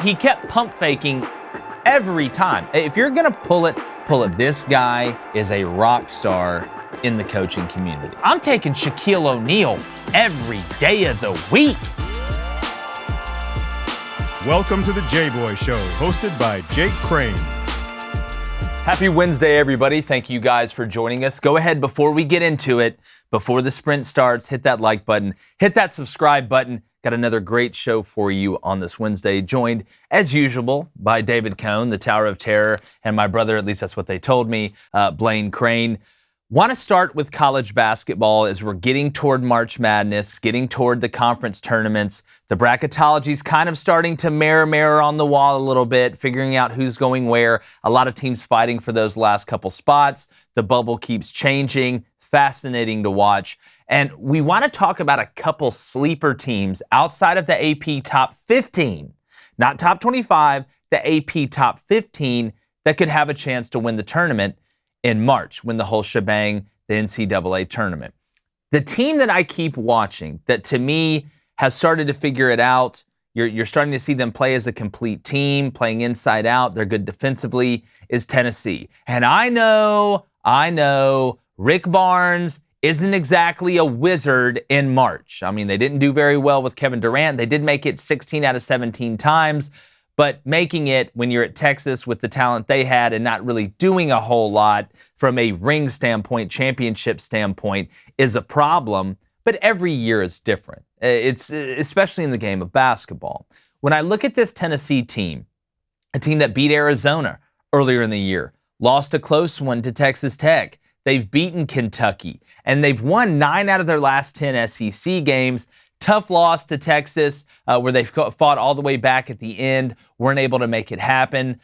he kept pump faking every time. If you're going to pull it. This guy is a rock star in the coaching community. I'm taking Shaquille O'Neal every day of the week. Welcome to the Jboy Show, hosted by Jake Crane. Happy Wednesday, everybody. Thank you guys for joining us. Go ahead, before we get into it, before the sprint starts, hit that like button, hit that subscribe button. Got another great show for you on this Wednesday, joined, as usual, by David Cohn, the Tower of Terror, and my brother, at least that's what they told me, Blaine Crane. Want to start with college basketball as we're getting toward March Madness, getting toward the conference tournaments. The bracketology is kind of starting to mirror on the wall a little bit, figuring out who's going where. A lot of teams fighting for those last couple spots. The bubble keeps changing. Fascinating to watch. And we want to talk about a couple sleeper teams outside of the AP top 15, not top 25, the AP top 15 that could have a chance to win the tournament in March, win the whole shebang, the NCAA tournament. The team that I keep watching that to me has started to figure it out, you're starting to see them play as a complete team, playing inside out, they're good defensively, is Tennessee. And I know, Rick Barnes isn't exactly a wizard in March. I mean, they didn't do very well with Kevin Durant. They did make it 16 out of 17 times. But making it when you're at Texas with the talent they had and not really doing a whole lot from a ring standpoint, championship standpoint, is a problem. But every year is different. It's especially in the game of basketball. When I look at this Tennessee team, a team that beat Arizona earlier in the year, lost a close one to Texas Tech. They've beaten Kentucky, and they've won 9 out of their last 10 SEC games. Tough loss to Texas, where they fought all the way back at the end, weren't able to make it happen.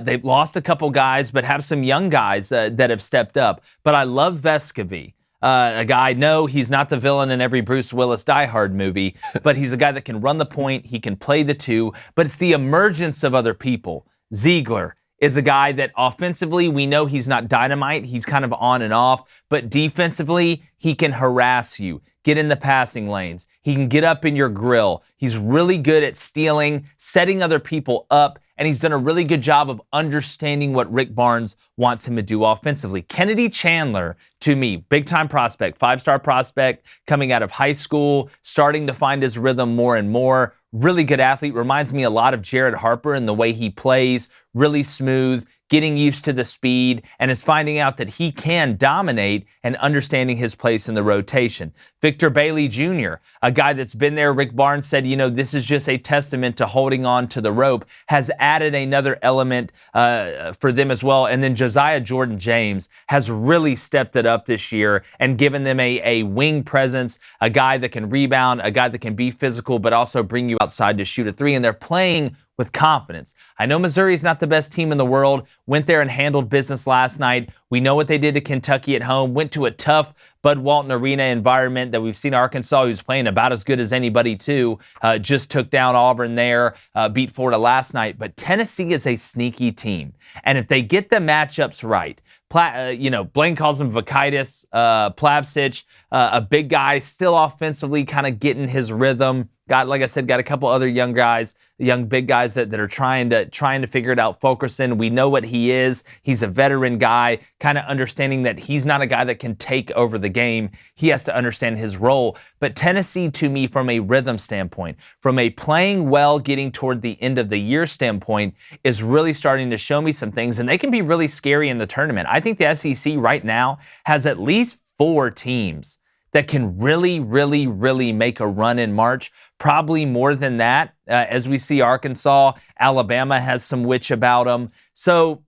They've lost a couple guys, but have some young guys that have stepped up. But I love Vescovi, a guy, no, he's not the villain in every Bruce Willis Die Hard movie, but he's a guy that can run the point, he can play the two, but it's the emergence of other people. Ziegler is a guy that offensively, we know he's not dynamite, he's kind of on and off, but defensively, he can harass you, get in the passing lanes. He can get up in your grill. He's really good at stealing, setting other people up, and he's done a really good job of understanding what Rick Barnes wants him to do offensively. Kennedy Chandler, to me, big-time prospect, 5-star prospect, coming out of high school, starting to find his rhythm more and more. Really good athlete, reminds me a lot of Jared Harper in the way he plays, really smooth, getting used to the speed, and is finding out that he can dominate and understanding his place in the rotation. Victor Bailey Jr., a guy that's been there, Rick Barnes said, this is just a testament to holding on to the rope, has added another element for them as well. And then Josiah Jordan-James has really stepped it up this year and given them a wing presence, a guy that can rebound, a guy that can be physical, but also bring you outside to shoot a three. And they're playing with confidence. I know Missouri's not the best team in the world, went there and handled business last night. We know what they did to Kentucky at home, went to a tough Bud Walton Arena environment that we've seen Arkansas, who's playing about as good as anybody too, just took down Auburn there, beat Florida last night. But Tennessee is a sneaky team. And if they get the matchups right, Blaine calls him Vakitis, Plavsic, a big guy, still offensively kind of getting his rhythm. Like I said, got a couple other young guys, young big guys that are trying to figure it out. Fulkerson, we know what he is. He's a veteran guy, kind of understanding that he's not a guy that can take over the game. He has to understand his role. But Tennessee, to me, from a rhythm standpoint, from a playing well, getting toward the end of the year standpoint, is really starting to show me some things, and they can be really scary in the tournament. I think the SEC right now has at least 4 teams that can really, really, really make a run in March. Probably more than that, as we see Arkansas, Alabama has some witch about them. So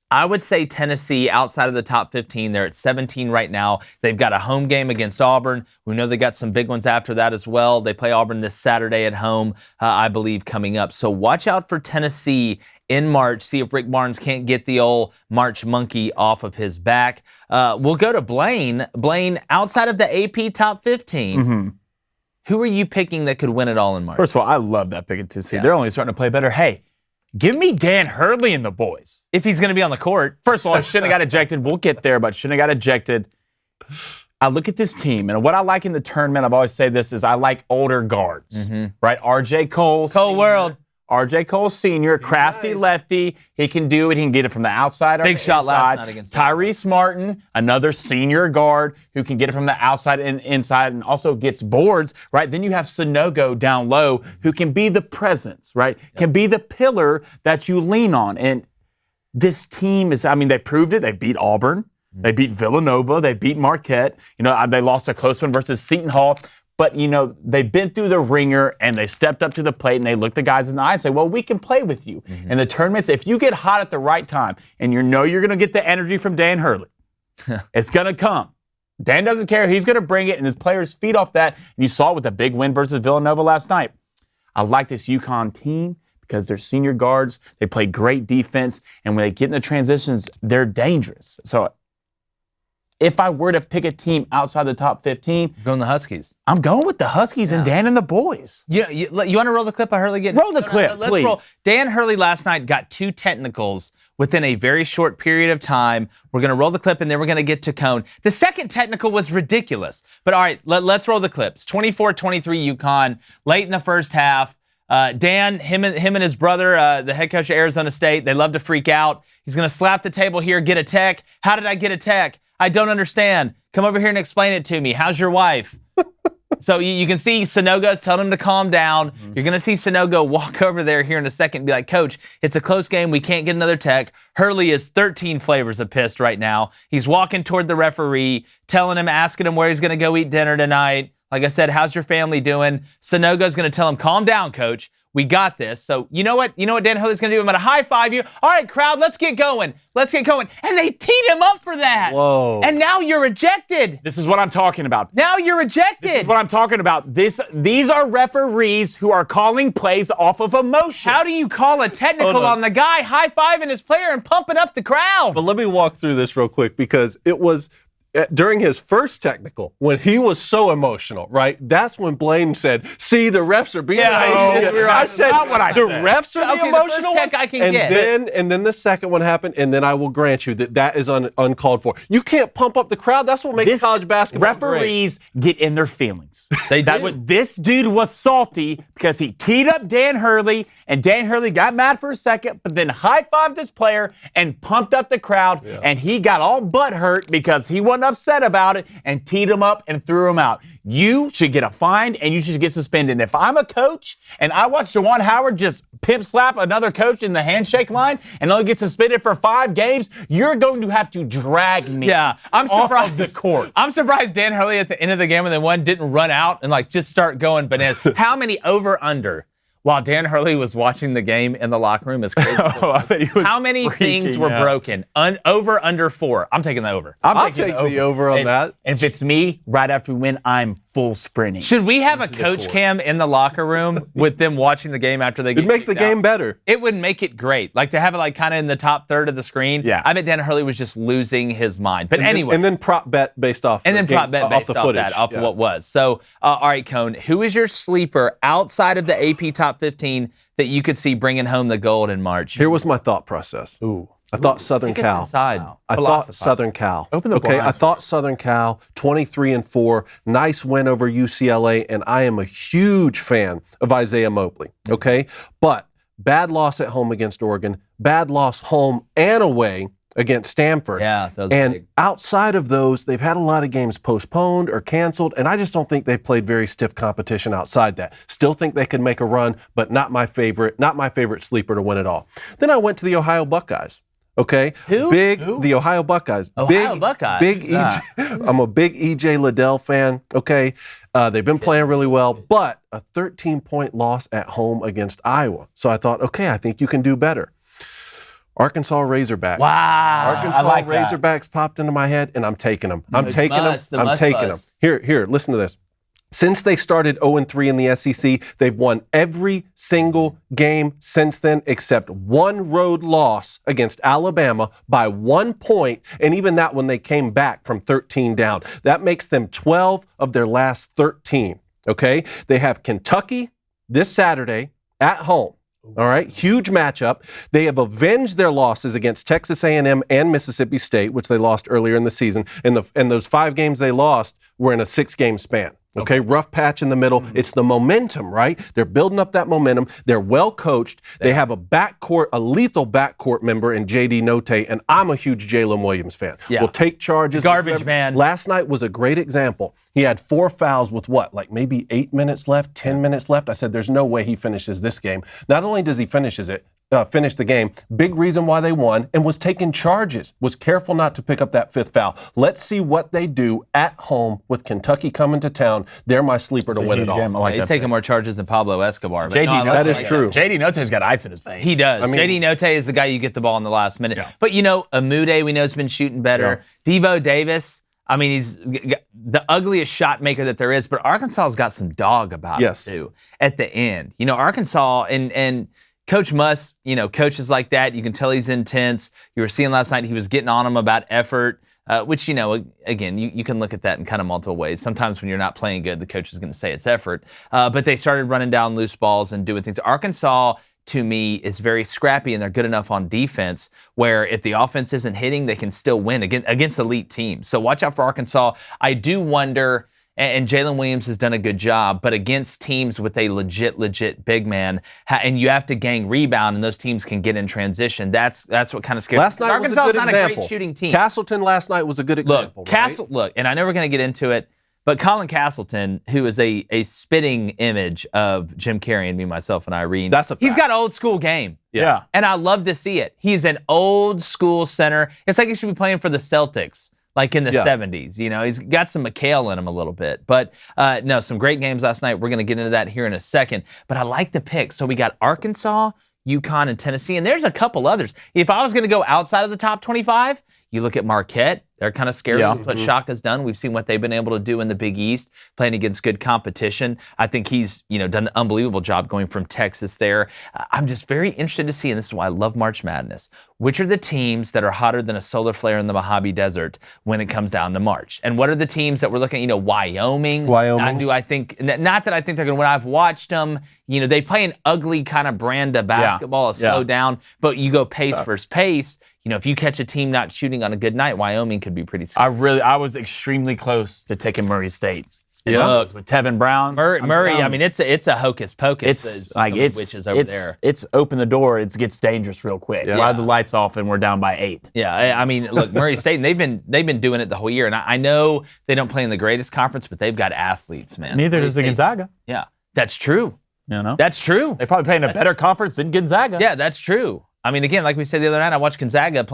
I would say Tennessee, outside of the top 15, they're at 17 right now. They've got a home game against Auburn. We know they got some big ones after that as well. They play Auburn this Saturday at home, I believe, coming up. So watch out for Tennessee in March. See if Rick Barnes can't get the old March monkey off of his back. We'll go to Blaine. Blaine, outside of the AP top 15, who are you picking that could win it all in March? First of all, I love that pick at 2 seed. They're only starting to play better. Hey, give me Dan Hurley and the boys. If he's going to be on the court. First of all, I shouldn't have got ejected. We'll get there, but shouldn't have got ejected. I look at this team, and what I like in the tournament, I've always said this, is I like older guards, right? R.J. Cole. Cole World. R.J. Cole Sr., crafty lefty. He can do it. He can get it from the outside or Big the shot inside. last night against Tyrese Martin, another senior guard who can get it from the outside and inside and also gets boards, right? Then you have Sonogo down low who can be the presence, right? Can be the pillar that you lean on. And this team is, I mean, they proved it. They beat Auburn. They beat Villanova. They beat Marquette. You know, they lost a close one versus Seton Hall. But, you know, they've been through the ringer and they stepped up to the plate and they looked the guys in the eye and say, well, we can play with you. In the tournaments, if you get hot at the right time and you know you're going to get the energy from Dan Hurley, it's going to come. Dan doesn't care. He's going to bring it and his players feed off that. And you saw it with the big win versus Villanova last night. I like this UConn team because they're senior guards. They play great defense. And when they get in the transitions, they're dangerous. So if I were to pick a team outside the top 15, Going the Huskies. I'm going with the Huskies and Dan and the boys. You want to roll the clip of Hurley getting? Roll the clip, let's please. Roll. Dan Hurley last night got 2 technicals within a very short period of time. We're going to roll the clip and then we're going to get to Cone. The second technical was ridiculous. But all right, let's roll the clips. 24-23 UConn, late in the first half. Dan, him and his brother, the head coach of Arizona State, they love to freak out. He's going to slap the table here, get a tech. How did I get a tech? I don't understand. Come over here and explain it to me. How's your wife? So you can see Sonogo's telling him to calm down. You're going to see Sonogo walk over there here in a second and be like, Coach, it's a close game. We can't get another tech. Hurley is 13 flavors of pissed right now. He's walking toward the referee, telling him, asking him where he's going to go eat dinner tonight. Like I said, how's your family doing? Sonogo's going to tell him, calm down, Coach. We got this. So you know what Dan Hurley's going to do? I'm going to high five you. All right, crowd, let's get going. Let's get going. And they teed him up for that. Whoa. And now you're rejected. This is what I'm talking about. Now you're rejected. This is what I'm talking about. These are referees who are calling plays off of emotion. How do you call a technical on the guy high-fiving his player and pumping up the crowd? But let me walk through this real quick because it was during his first technical when he was so emotional, right? That's when Blaine said, "See, the refs are being emotional." I said, "The refs are the emotional ones." I can get. And then the second one happened, and then I will grant you that is uncalled for. You can't pump up the crowd. That's what makes college basketball referees get in their feelings. They do. This dude was salty because he teed up Dan Hurley, and Dan Hurley got mad for a second, but then high-fived his player and pumped up the crowd, and he got all butthurt because he wasn't upset about it and teed him up and threw him out. You should get a fine and you should get suspended. And if I'm a coach and I watch Juwan Howard just pimp slap another coach in the handshake line and only get suspended for 5 games, you're going to have to drag me I'm surprised, off of the court. I'm surprised Dan Hurley at the end of the game when they won didn't run out and like just start going bananas. How many over-under? While Dan Hurley was watching the game in the locker room is crazy. How many things were broken? Over, under 4. I'm taking the over. I'll take the over on that. And if it's me, right after we win, I'm full sprinting. Should we have a coach cam in the locker room with them watching the game after they get It'd make the game better. It would make it great. Like to have it like kind of in the top third of the screen. Yeah. I bet Dan Hurley was just losing his mind. But anyway. And then prop bet based off And then prop bet based off the off footage. that, off what was. So, all right, Cone, who is your sleeper outside of the AP top 15 that you could see bringing home the gold in March? Here was my thought process. I thought Southern Take us Cal. inside. I thought Southern Cal. Open the Okay, I blinds. thought Southern Cal, 23-4, nice win over UCLA, and I am a huge fan of Isaiah Mobley. Okay, but bad loss at home against Oregon, bad loss home and away against Stanford. Yeah, that was and big. outside of those, they've had a lot of games postponed or canceled, and I just don't think they've played very stiff competition outside that. Still think they can make a run, but not my favorite sleeper to win it all. Then I went to the Ohio Buckeyes. Okay, Who? The Ohio Buckeyes. Ohio Buckeyes? Big EJ. I'm a big EJ Liddell fan. Okay, they've been playing really well, but a 13-point loss at home against Iowa. So I thought, okay, I think you can do better. Arkansas Razorbacks. Wow. Arkansas I like that. Razorbacks popped into my head, and I'm taking them. I'm Must, taking them. the I'm must taking them. bust. Here, listen to this. Since they started 0-3 in the SEC, they've won every single game since then except one road loss against Alabama by 1 point, and even that when they came back from 13 down. That makes them 12 of their last 13, okay? They have Kentucky this Saturday at home. All right, huge matchup. They have avenged their losses against Texas A&M and Mississippi State, which they lost earlier in the season. And those 5 games they lost were in a 6-game span. Okay, rough patch in the middle. It's the momentum, right? They're building up that momentum. They're well coached. They have a lethal backcourt member in JD Note, and I'm a huge Jalen Williams fan. Yeah. Will take charges. Garbage man. Last night was a great example. He had 4 fouls with maybe 8 minutes left, 10 minutes left. I said, there's no way he finishes this game. Not only does he finish the game, big reason why they won, and was taking charges, was careful not to pick up that 5th foul. Let's see what they do at home with Kentucky coming to town. They're my sleeper to win it all. He's taking more charges than Pablo Escobar. But that is true. JD Note's got ice in his veins. He does. JD Note is the guy you get the ball in the last minute. Yeah. But, Amude, we know, has been shooting better. Yeah. Devo Davis, he's the ugliest shot maker that there is, but Arkansas's got some dog about him, too, at the end. Arkansas and Coach Muss, coaches like that, you can tell he's intense. You were seeing last night he was getting on him about effort. Which, again, you can look at that in kind of multiple ways. Sometimes when you're not playing good, the coach is going to say it's effort. But they started running down loose balls and doing things. Arkansas, to me, is very scrappy, and they're good enough on defense where if the offense isn't hitting, they can still win against elite teams. So watch out for Arkansas. I do wonder, and Jalen Williams has done a good job, but against teams with a legit big man, and you have to gang rebound, and those teams can get in transition. That's what kind of scares me. Last night Arkansas was a good is not example. a great shooting team. Castleton last night was a good example. Look, and I know we're going to get into it, but Colin Castleton, who is a spitting image of Jim Carrey and me, myself, and Irene, he's got old school game. Yeah. And I love to see it. He's an old school center. It's like he should be playing for the Celtics. Like in the 70s, he's got some McHale in him a little bit. But no, some great games last night. We're going to get into that here in a second. But I like the pick. So we got Arkansas, UConn, and Tennessee. And there's a couple others. If I was going to go outside of the top 25, you look at Marquette. They're kind of scary with what Shaka's done. We've seen what they've been able to do in the Big East, playing against good competition. I think he's, done an unbelievable job going from Texas there. I'm just very interested to see, and this is why I love March Madness, which are the teams that are hotter than a solar flare in the Mojave Desert when it comes down to March? And what are the teams that we're looking at? Wyoming. Not that I think they're going to win. I've watched them. They play an ugly kind of brand of basketball, a slow down, but you go pace versus pace. If you catch a team not shooting on a good night, Wyoming could be pretty scary. I was extremely close to taking Murray State. Yeah, with Tevin Brown. Murray. It's a hocus pocus. It's like witches over there. It's open the door. It gets dangerous real quick. Yeah. Ride the lights off, and we're down by 8. Yeah, look, Murray State. They've been doing it the whole year, and I know they don't play in the greatest conference, but they've got athletes, man. Neither does the Gonzaga. Yeah, that's true. That's true. They probably play in a better conference than Gonzaga. Yeah, that's true. Again, like we said the other night, I watched Gonzaga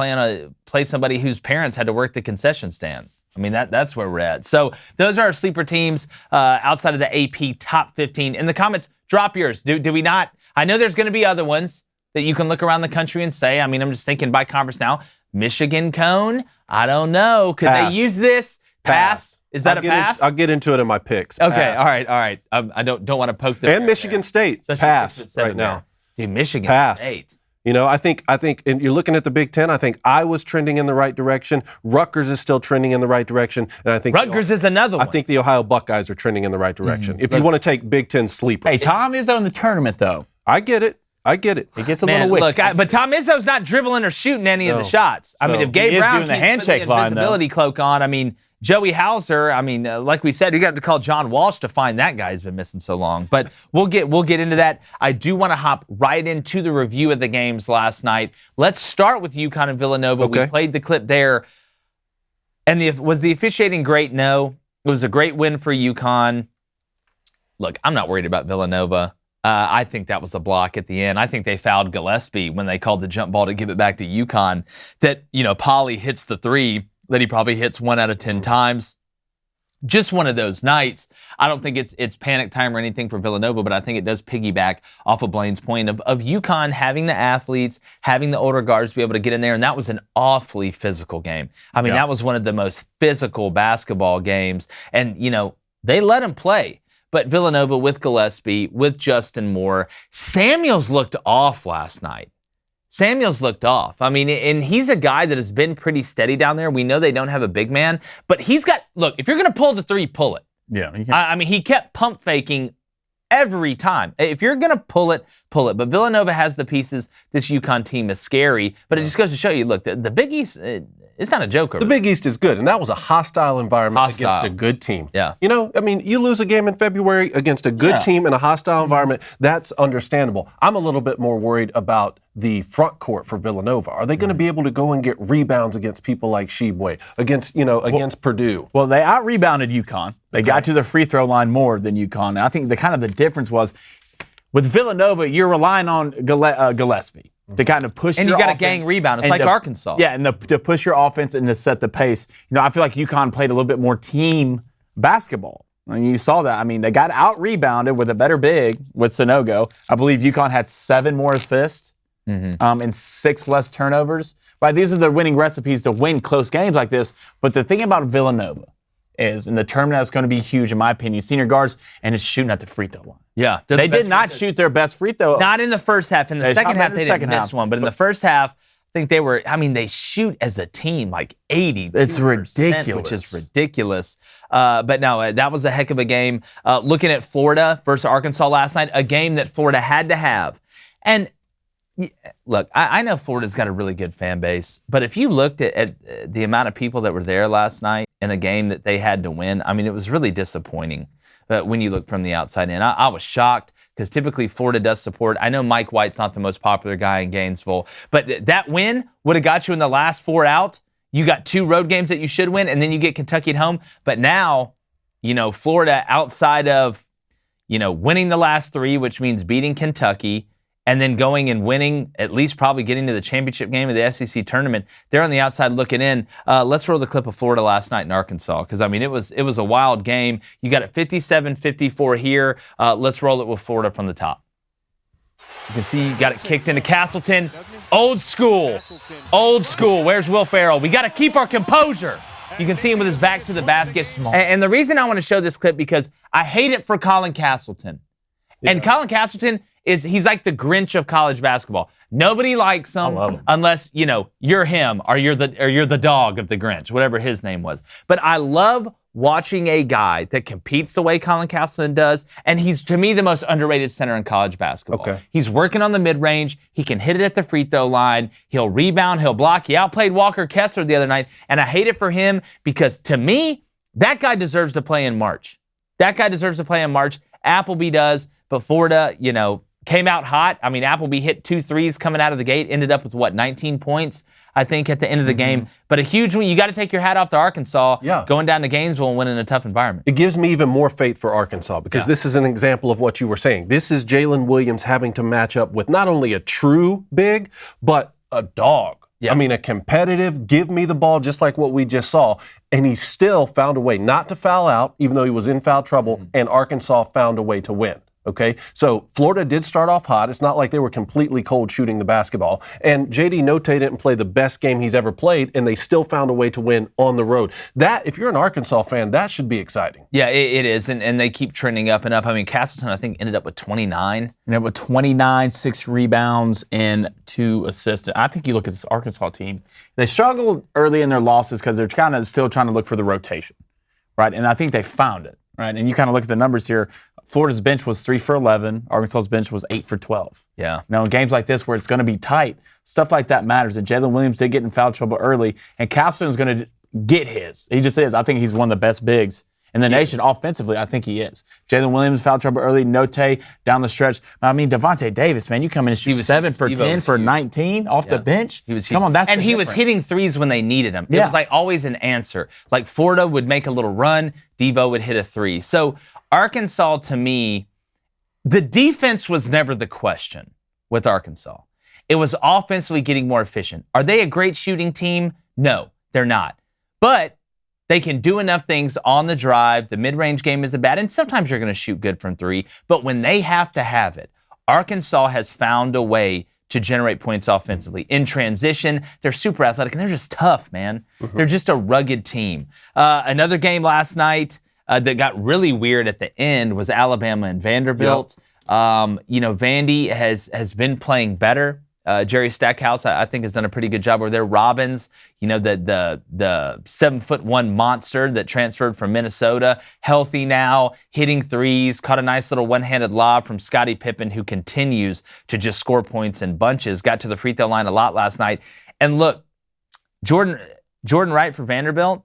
play somebody whose parents had to work the concession stand. That's where we're at. So those are our sleeper teams outside of the AP top 15. In the comments, drop yours. Do we not? I know there's going to be other ones that you can look around the country and say, I'm just thinking by conference now. Michigan Cone, I don't know. Could they use this? Pass. Is that a pass? I'll get into it in my picks. Okay, Pass. all right. I don't want to poke the And Michigan State, pass right now. Dude, Michigan pass. State. I think, and you're looking at the Big Ten, I think Iowa's trending in the right direction. Rutgers is still trending in the right direction. And I think Rutgers is another one. I think the Ohio Buckeyes are trending in the right direction. If you want to take Big Ten sleepers. Hey, Tom Izzo in the tournament, though. I get it. It gets a little witty. Look, but Tom Izzo's not dribbling or shooting any of the shots. If Gabe Brown doing the handshake line, invisibility cloak on, Joey Hauser, like we said, you got to call John Walsh to find that guy who's been missing so long. But we'll get into that. I do want to hop right into the review of the games last night. Let's start with UConn and Villanova. Okay. We played the clip there. And was the officiating great? No. It was a great win for UConn. Look, I'm not worried about Villanova. I think that was a block at the end. I think they fouled Gillespie when they called the jump ball to give it back to UConn. That, Polly hits the 3 that he probably hits 1 out of 10 times. Just one of those nights. I don't think it's panic time or anything for Villanova, but I think it does piggyback off of Blaine's point of UConn having the athletes, having the older guards to be able to get in there, and that was an awfully physical game. That was one of the most physical basketball games, and, they let him play. But Villanova with Gillespie, with Justin Moore, Samuels looked off last night. And he's a guy that has been pretty steady down there. We know they don't have a big man, but if you're going to pull the 3, pull it. Yeah. He kept pump faking every time. If you're going to pull it, pull it. But Villanova has the pieces. This UConn team is scary, but it just goes to show you, look, the Big East, it's not a joke. The Big East is good, and that was a hostile environment against a good team. Yeah. You know, I mean, you lose a game in February against a good team in a hostile environment, that's understandable. I'm a little bit more worried about the front court for Villanova. Are they going to be able to go and get rebounds against people like Jboy, against Purdue? Well, they out-rebounded UConn. They got to the free throw line more than UConn. And I think the difference was with Villanova, you're relying on Gillespie to kind of push and your you got offense. a gang rebound. It's like Arkansas. Yeah, and to push your offense and to set the pace. You know, I feel like UConn played a little bit more team basketball. And you saw that. I mean, they got out-rebounded with a better big with Sonogo. I believe UConn had 7 more assists and 6 less turnovers. Right, these are the winning recipes to win close games like this. But the thing about Villanova is, and the term that's going to be huge, in my opinion, senior guards, and it's shooting at the free throw line. Yeah. They did not shoot their best free throw. Not in the first half. In the second half, they didn't miss one. But in the first half, I think they shoot as a team like 80%. It's ridiculous. Which is ridiculous. But no, that was a heck of a game. Looking at Florida versus Arkansas last night, a game that Florida had to have. And look, I know Florida's got a really good fan base, but if you looked at the amount of people that were there last night in a game that they had to win, I mean, it was really disappointing when you look from the outside in. I was shocked because typically Florida does support. I know Mike White's not the most popular guy in Gainesville, but that win would have got you in the last 4 out. You got 2 road games that you should win, and then you get Kentucky at home. But now, Florida outside of, winning the last 3, which means beating Kentucky, and then going and winning, at least probably getting to the championship game of the SEC tournament, they're on the outside looking in. Let's roll the clip of Florida last night in Arkansas, because, I mean, it was a wild game. You got it 57-54 here. Let's roll it with Florida from the top. You can see you got it kicked into Castleton. Old school. Old school. Where's Will Ferrell? We got to keep our composure. You can see him with his back to the basket. And the reason I want to show this clip, because I hate it for Colin Castleton. Yeah. And Colin Castleton he's like the Grinch of college basketball. Nobody likes him unless, you're him or you're the dog of the Grinch, whatever his name was. But I love watching a guy that competes the way Colin Castleton does, and he's, to me, the most underrated center in college basketball. Okay. He's working on the mid-range. He can hit it at the free throw line. He'll rebound. He'll block. He outplayed Walker Kessler the other night, and I hate it for him because, to me, that guy deserves to play in March. Appleby does, but Florida, came out hot. I mean, Appleby hit 2 threes coming out of the gate, ended up with 19 points, I think, at the end of the game. But a huge win. You got to take your hat off to Arkansas, going down to Gainesville and winning a tough environment. It gives me even more faith for Arkansas because this is an example of what you were saying. This is Jalen Williams having to match up with not only a true big, but a dog. Yeah. I mean, a competitive, give me the ball, just like what we just saw. And he still found a way not to foul out, even though he was in foul trouble, and Arkansas found a way to win. Okay, so Florida did start off hot. It's not like they were completely cold shooting the basketball. And J.D. Notae didn't play the best game he's ever played, and they still found a way to win on the road. That, if you're an Arkansas fan, that should be exciting. Yeah, it is, and they keep trending up and up. I mean, Castleton, I think, ended up with 29. And with 29, 6 rebounds, and 2 assists. I think you look at this Arkansas team, they struggled early in their losses because they're kind of still trying to look for the rotation, right? And I think they found it, right? And you kind of look at the numbers here. Florida's bench was 3 for 11. Arkansas's bench was 8 for 12. Yeah. Now, in games like this where it's going to be tight, stuff like that matters. And Jalen Williams did get in foul trouble early, and Castleton's going to get his. He just is. I think he's one of the best bigs in the nation offensively. I think he is. Jalen Williams, foul trouble early. Notae down the stretch. I mean, Devontae Davis, man, you come in and shoot 7 for 10 for 19 off the bench. He was Come on, that's and the he difference. Was hitting threes when they needed him. It was like always an answer. Like Florida would make a little run, Devo would hit a 3. So Arkansas, to me, the defense was never the question with Arkansas. It was offensively getting more efficient. Are they a great shooting team? No, they're not. But they can do enough things on the drive. The mid-range game isn't bad, and sometimes you're going to shoot good from 3. But when they have to have it, Arkansas has found a way to generate points offensively. In transition, they're super athletic, and they're just tough, man. They're just a rugged team. Another game last night that got really weird at the end was Alabama and Vanderbilt. Vandy has been playing better. Jerry Stackhouse, I think, has done a pretty good job over there. Robbins, the 7'1" monster that transferred from Minnesota, healthy now, hitting threes, caught a nice little one-handed lob from Scottie Pippen, who continues to just score points in bunches. Got to the free throw line a lot last night. And look, Jordan, Jordan Wright for Vanderbilt,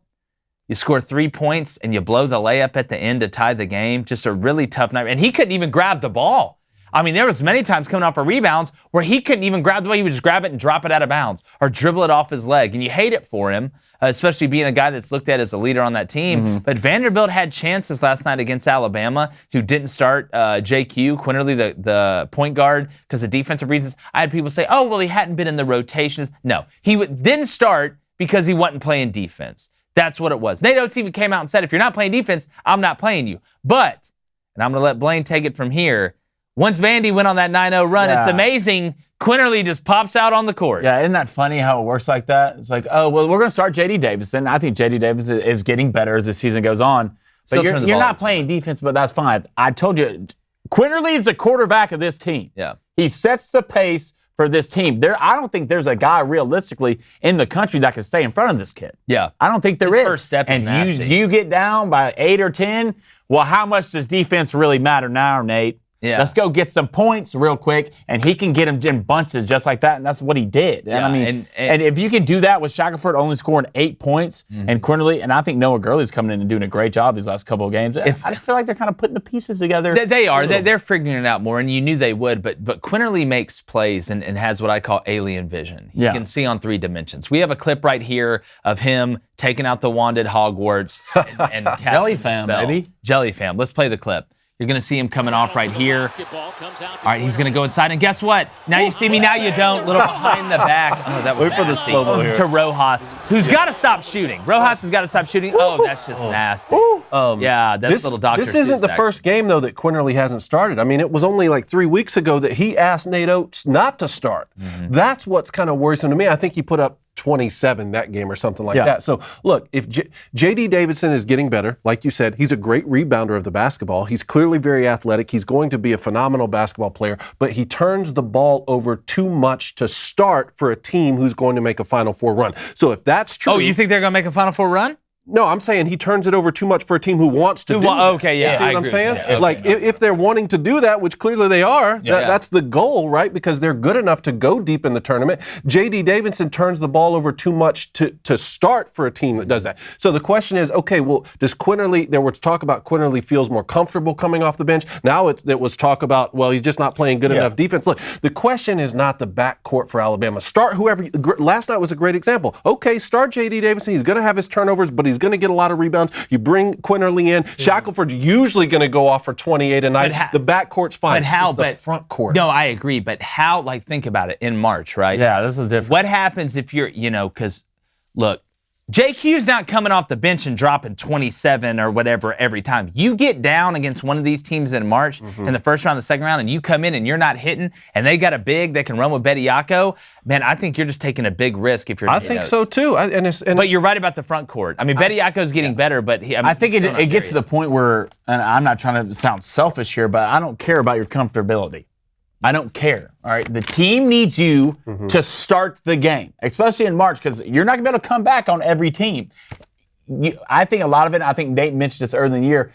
you score 3 points and you blow the layup at the end to tie the game. Just a really tough night. And he couldn't even grab the ball. I mean, there was many times coming off of rebounds where he couldn't even grab the ball. He would just grab it and drop it out of bounds or dribble it off his leg. And you hate it for him, especially being a guy that's looked at as a leader on that team. But Vanderbilt had chances last night against Alabama, who didn't start JQ, Quinterly, the point guard, because of defensive reasons. I had people say, oh, well, he hadn't been in the rotations. No, he didn't start because he wasn't playing defense. That's what it was. Nate Oates even came out and said, if you're not playing defense, I'm not playing you. But, and I'm going to let Blaine take it from here, once Vandy went on that 9-0 run, it's amazing. Quinterly just pops out on the court. Yeah, isn't that funny how it works like that? It's like, oh, well, we're going to start J.D. Davison. I think J.D. Davison is getting better as the season goes on. But you're not playing defense, but that's fine. I told you, Quinterly is the quarterback of this team. Yeah. He sets the pace for this team. I don't think there's a guy realistically in the country that can stay in front of this kid. Yeah. I don't think there is. His first step is nasty. And you get down by 8 or 10, well, how much does defense really matter now, Nate? Yeah. Let's go get some points real quick, and he can get them in bunches just like that, and that's what he did. Yeah, and I mean, and if you can do that with Shackelford only scoring 8 points, and Quinterly, and I think Noah Gurley's coming in and doing a great job these last couple of games. I feel like they're kind of putting the pieces together. They are. They're figuring it out more, and you knew they would. But Quinterly makes plays and has what I call alien vision. He can see on 3 dimensions. We have a clip right here of him taking out the wand at Hogwarts and casting Jelly the fam, spell. baby. Jelly fam. Let's play the clip. You're going to see him coming off right here. All right, he's going to go inside. And guess what? Now you see me, now you don't. Little behind the back. Oh, that was Wait for the nasty. slow-mo here. To Rojas, who's got to stop shooting. Rojas has got to stop shooting. Oh, that's just nasty. Yeah, that's little Dr. This isn't Seuss the first game, though, that Quinterly hasn't started. I mean, it was only like 3 weeks ago that he asked Nate Oates not to start. That's what's kind of worrisome to me. I think he put up 27 that game or something like that. So, look, if J.D. Davison is getting better, like you said, he's a great rebounder of the basketball. He's clearly very athletic. He's going to be a phenomenal basketball player, but he turns the ball over too much to start for a team who's going to make a Final Four run. So if that's true... Oh, you think they're going to make a Final Four run? No, I'm saying he turns it over too much for a team who wants to do that. Okay, yeah. See what I'm saying? If they're wanting to do that, which clearly they are, that's the goal, right? Because they're good enough to go deep in the tournament. J.D. Davison turns the ball over too much to start for a team that does that. So the question is, okay, well, does Quinterly, there was talk about Quinterly feels more comfortable coming off the bench. Now there was talk about, well, he's just not playing good enough defense. Look, the question is not the backcourt for Alabama. Start whoever, last night was a great example. Okay, start J.D. Davison. He's going to have his turnovers, but he's going to get a lot of rebounds. You bring Quinterly in. Shackelford's usually going to go off for 28 a night. The backcourt's fine. But how? It's the front court. No, I agree. But how, like, think about it in March, right? Yeah, this is different. What happens if you're, because, look, JQ's not coming off the bench and dropping 27 or whatever every time. You get down against one of these teams in March in the first round, the second round, and you come in and you're not hitting, and they got a big that can run with Bediako, man, I think you're just taking a big risk if you're I think so, too. But you're right about the front court. I mean, Bediako's getting better, but I think it gets to the point where, and I'm not trying to sound selfish here, but I don't care about your comfortability. I don't care, all right? The team needs you to start the game, especially in March, because you're not going to be able to come back on every team. I think a lot of it, I think Nate mentioned this early in the year,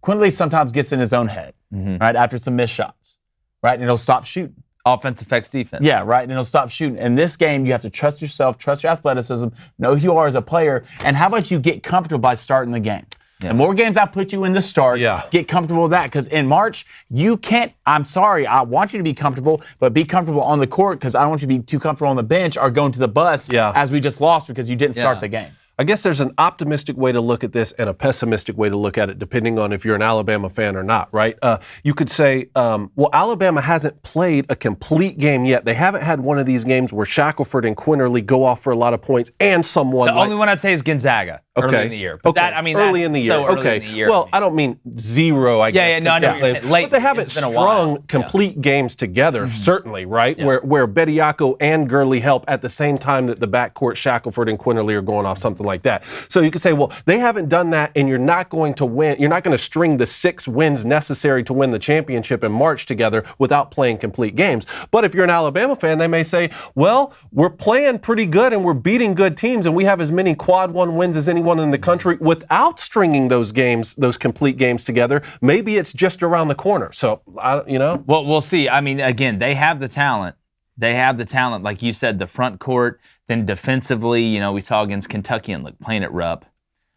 Quinterly sometimes gets in his own head, right, after some missed shots, right, and he'll stop shooting. Offense affects defense. Yeah, right, and he'll stop shooting. In this game, you have to trust yourself, trust your athleticism, know who you are as a player, and how about you get comfortable by starting the game? The more games I put you in the start, get comfortable with that. Because in March, you can't, I'm sorry, I want you to be comfortable, but be comfortable on the court because I don't want you to be too comfortable on the bench or going to the bus as we just lost because you didn't start the game. I guess there's an optimistic way to look at this and a pessimistic way to look at it, depending on if you're an Alabama fan or not, right? You could say, well, Alabama hasn't played a complete game yet. They haven't had one of these games where Shackelford and Quinterly go off for a lot of points and someone. The only one I'd say is Gonzaga early in the year. But that, I mean, early in the year. So early in the year. Well, I don't mean zero, I guess. No, I know what you're saying. Late, but they haven't strung complete games together, certainly, right? Where Bediako and Gurley help at the same time that the backcourt Shackelford and Quinterly are going off, something like that. So you could say, well, they haven't done that, and you're not going to win. You're not going to string the 6 wins necessary to win the championship in March together without playing complete games. But if you're an Alabama fan, they may say, well, we're playing pretty good and we're beating good teams, and we have as many quad 1 wins as anyone in the country without stringing those games, those complete games together. Maybe it's just around the corner. So, Well, we'll see. I mean, again, they have the talent. They have the talent, like you said, the front court. Then defensively, we saw against Kentucky and look playing at Rupp.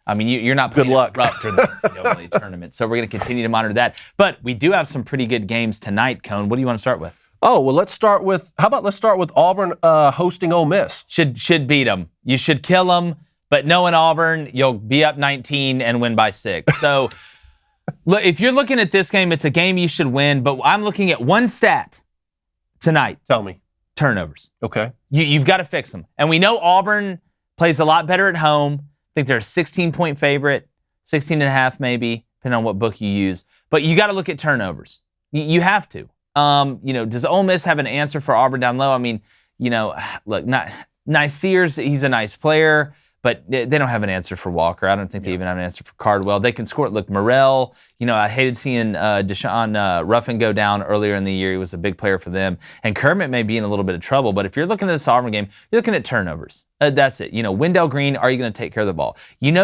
I mean, you're not playing at Rupp for the NCAA tournament, so we're going to continue to monitor that. But we do have some pretty good games tonight, Cone. What do you want to start with? Oh, well, let's start with Auburn hosting Ole Miss. Should beat them. You should kill them. But knowing Auburn, you'll be up 19 and win by 6. So, look, if you're looking at this game, it's a game you should win. But I'm looking at one stat tonight. Tell me. Turnovers. Okay. You've got to fix them. And we know Auburn plays a lot better at home. I think they're a 16-point favorite, 16.5 maybe, depending on what book you use. But you got to look at turnovers. You have to. Does Ole Miss have an answer for Auburn down low? I mean, look, Niceers, he's a nice player, but they don't have an answer for Walker. I don't think they even have an answer for Cardwell. They can score. Look, Morrell, I hated seeing Deshaun Ruffin go down earlier in the year. He was a big player for them. And Kermit may be in a little bit of trouble, but if you're looking at this Auburn game, you're looking at turnovers. That's it. Wendell Green, are you going to take care of the ball?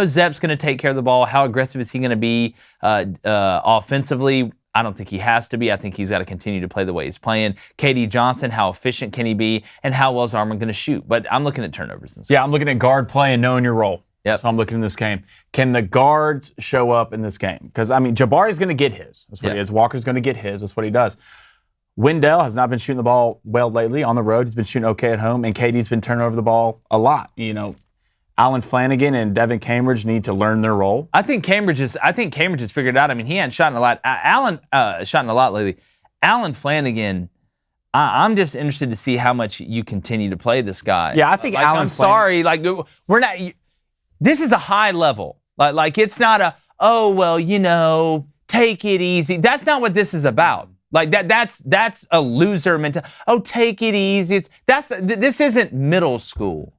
Zepp's going to take care of the ball. How aggressive is he going to be offensively? I don't think he has to be. I think he's got to continue to play the way he's playing. KD Johnson, how efficient can he be? And how well is Auburn going to shoot? But I'm looking at turnovers. Yeah, I'm looking at guard play and knowing your role. Yep. So I'm looking in this game. Can the guards show up in this game? Because, Jabari's going to get his. That's what he is. Walker's going to get his. That's what he does. Wendell has not been shooting the ball well lately on the road. He's been shooting okay at home. And KD's been turning over the ball a lot. Alan Flanagan and Devin Cambridge need to learn their role. I think Cambridge has figured it out. I mean, he hadn't shot in a lot. Alan shot in a lot lately. Alan Flanagan, I'm just interested to see how much you continue to play this guy. Yeah, I think Alan. I'm sorry, we're not. This is a high level. Like it's not take it easy. That's not what this is about. Like that's a loser mentality. Oh, take it easy. This isn't middle school.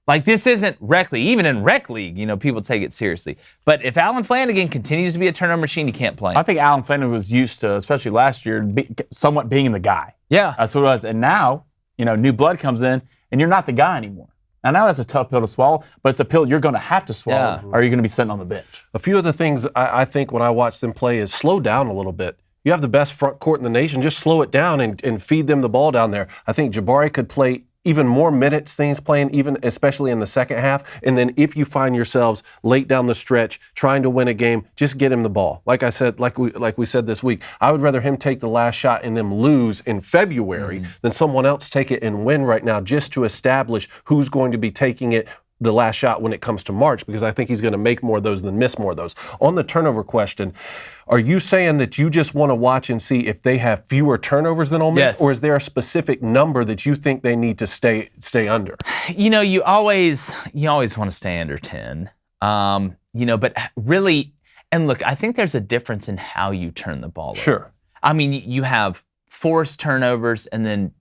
Like, this isn't rec league. Even in rec league, people take it seriously. But if Alan Flanagan continues to be a turnover machine, he can't play. I think Alan Flanagan was used to, especially last year, somewhat being the guy. Yeah. That's what it was. And now, new blood comes in, and you're not the guy anymore. I know that's a tough pill to swallow, but it's a pill you're going to have to swallow, or you're going to be sitting on the bench. A few of the things I think when I watch them play is slow down a little bit. You have the best front court in the nation. Just slow it down and feed them the ball down there. I think Jabari could play even more minutes than he's playing, even especially in the second half. And then if you find yourselves late down the stretch trying to win a game, just get him the ball. Like I said, like we said this week, I would rather him take the last shot and them lose in February than someone else take it and win right now, just to establish who's going to be taking it the last shot when it comes to March, because I think he's going to make more of those than miss more of those. On the turnover question, are you saying that you just want to watch and see if they have fewer turnovers than Ole Miss, Yes. or is there a specific number that you think they need to stay under? You always want to stay under 10. But really, and look, I think there's a difference in how you turn the ball over. Sure. I mean, you have forced turnovers and then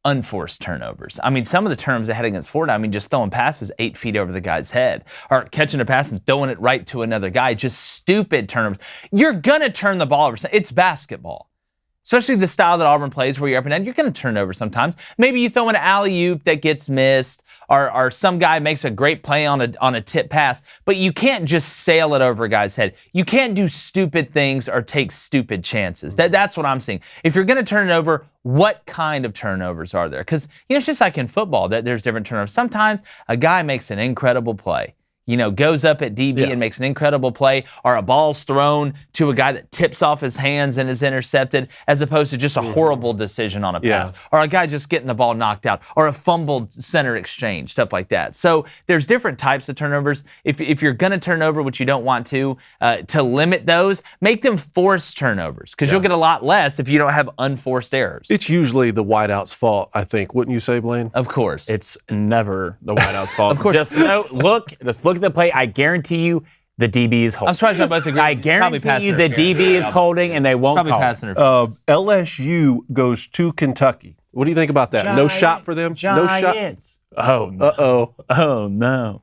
unforced turnovers. I mean, some of the turnovers they had against Florida, just throwing passes 8 feet over the guy's head, or catching a pass and throwing it right to another guy, just stupid turnovers. You're going to turn the ball over. It's basketball. Especially the style that Auburn plays where you're up and down, you're going to turn over sometimes. Maybe you throw an alley-oop that gets missed, or some guy makes a great play on a tip pass, but you can't just sail it over a guy's head. You can't do stupid things or take stupid chances. That's what I'm saying. If you're going to turn it over, what kind of turnovers are there? Because, it's just like in football, that there's different turnovers. Sometimes a guy makes an incredible play. Goes up at DB and makes an incredible play, or a ball's thrown to a guy that tips off his hands and is intercepted, as opposed to just a horrible decision on a pass, or a guy just getting the ball knocked out, or a fumbled center exchange, stuff like that. So there's different types of turnovers. If you're going to turn over, which you don't want to limit those, make them forced turnovers, because you'll get a lot less if you don't have unforced errors. It's usually the wideout's fault, I think. Wouldn't you say, Blaine? Of course. It's never the wideout's fault. Of course. Just look at the play. I guarantee you the DB is holding. I'm surprised I both agree. I guarantee you the DB is holding, and they won't Probably call pass it. interference. LSU goes to Kentucky. What do you think about that? No shot for them? No shot? Oh, no. Uh-oh. Oh, no.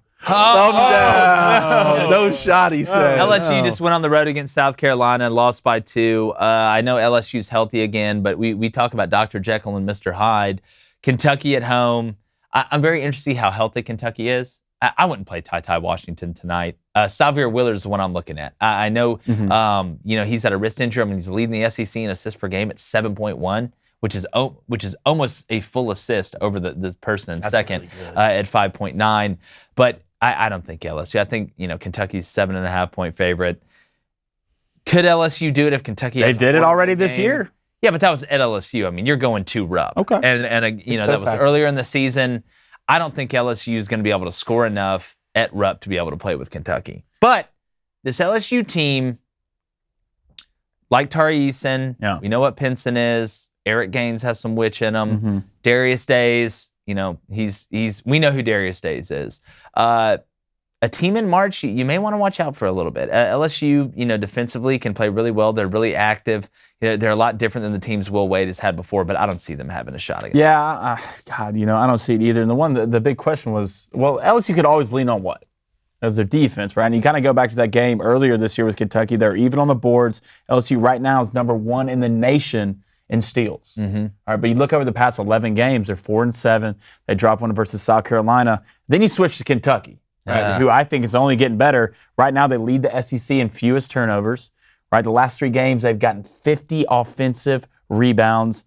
No shot, he said. LSU just went on the road against South Carolina, lost by 2. I know LSU's healthy again, but we talk about Dr. Jekyll and Mr. Hyde. Kentucky at home. I'm very interested to see how healthy Kentucky is. I wouldn't play Ty Washington tonight. Xavier Willard is the one I'm looking at. I know, he's had a wrist injury. He's leading the SEC in assists per game at 7.1, which is almost a full assist over the person in second really good. at 5.9. But I don't think LSU. I think Kentucky's 7.5 point favorite. Could LSU do it if Kentucky? They did it already this year. Yeah, but that was at LSU. I mean, you're going to Rupp. Okay. And that was earlier in the season. I don't think LSU is going to be able to score enough at Rupp to be able to play with Kentucky. But this LSU team, like Tari Eason, we know what Pinson is. Eric Gaines has some witch in him. Mm-hmm. Darius Days, we know who Darius Days is. A team in March, you may want to watch out for a little bit. LSU, defensively can play really well. They're really active. They're a lot different than the teams Will Wade has had before, but I don't see them having a shot again. Yeah, God, I don't see it either. And the big question was, well, LSU could always lean on what? As their defense, right? And you kind of go back to that game earlier this year with Kentucky. They're even on the boards. LSU right now is number 1 in the nation in steals. All right, but you look over the past 11 games, they're 4-7. They drop one versus South Carolina. Then you switch to Kentucky, right, who I think is only getting better. Right now, they lead the SEC in fewest turnovers. Right, the last 3 games, they've gotten 50 offensive rebounds.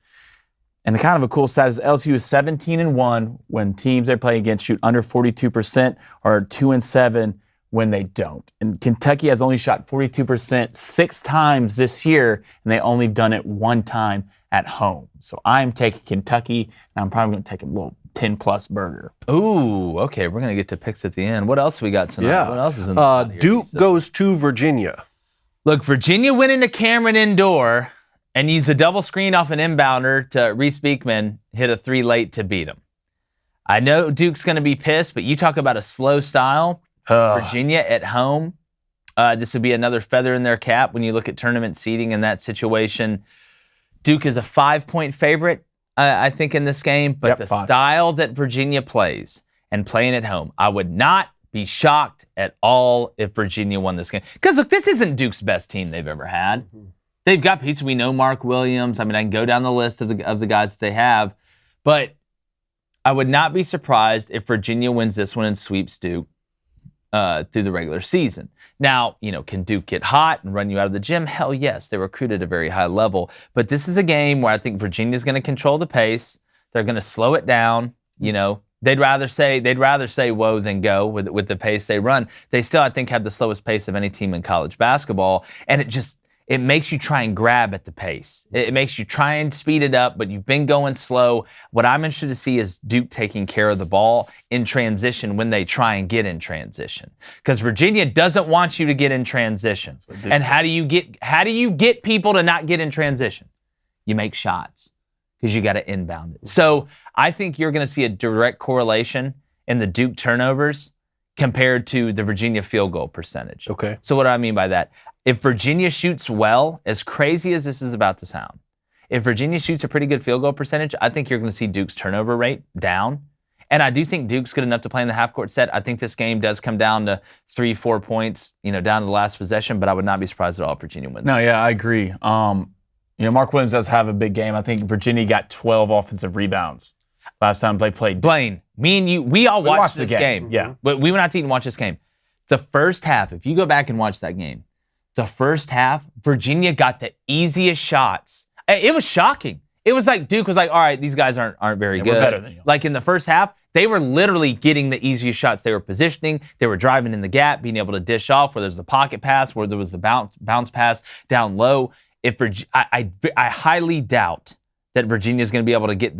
And the kind of a cool stat is LSU is 17-1 when teams they play against shoot under 42%, or 2-7 when they don't. And Kentucky has only shot 42% 6 times this year, and they only done it 1 time at home. So I'm taking Kentucky, and I'm probably going to take a little 10-plus burger. Ooh, okay. We're going to get to picks at the end. What else we got tonight? Yeah. What else is in the Duke goes to Virginia. Look, Virginia went into Cameron indoor and used a double screen off an inbounder to Reese Beekman hit a 3 late to beat him. I know Duke's going to be pissed, but you talk about a slow style. Virginia at home, this would be another feather in their cap when you look at tournament seeding in that situation. Duke is a 5-point favorite, I think, in this game, but the 5. style that Virginia plays and playing at home, I would not be shocked at all if Virginia won this game. Because, look, this isn't Duke's best team they've ever had. They've got pieces. We know Mark Williams. I mean, I can go down the list of the guys that they have. But I would not be surprised if Virginia wins this one and sweeps Duke through the regular season. Now, can Duke get hot and run you out of the gym? Hell yes. They recruit at a very high level. But this is a game where I think Virginia's going to control the pace. They're going to slow it down. They'd rather say whoa than go with the pace they run. They still, I think, have the slowest pace of any team in college basketball. And it makes you try and grab at the pace. It makes you try and speed it up, but you've been going slow. What I'm interested to see is Duke taking care of the ball in transition when they try and get in transition. Because Virginia doesn't want you to get in transition. And how do you get people to not get in transition? You make shots because you got to inbound it. So I think you're going to see a direct correlation in the Duke turnovers compared to the Virginia field goal percentage. Okay. So what do I mean by that? If Virginia shoots well, as crazy as this is about to sound, if Virginia shoots a pretty good field goal percentage, I think you're going to see Duke's turnover rate down. And I do think Duke's good enough to play in the half-court set. I think this game does come down to 3-4 points, down to the last possession, but I would not be surprised at all if Virginia wins. No, yeah, I agree. Mark Williams does have a big game. I think Virginia got 12 offensive rebounds last time they played. Blaine, me and you, we all watched this game. Yeah. But we went out to eat and watch this game. The first half, if you go back and watch that game, the first half, Virginia got the easiest shots. It was shocking. It was like Duke was like, all right, these guys aren't very good. We're better than you. Like in the first half, they were literally getting the easiest shots. They were positioning. They were driving in the gap, being able to dish off, where there's the pocket pass, where there was the bounce pass down low. I highly doubt that Virginia's going to be able to get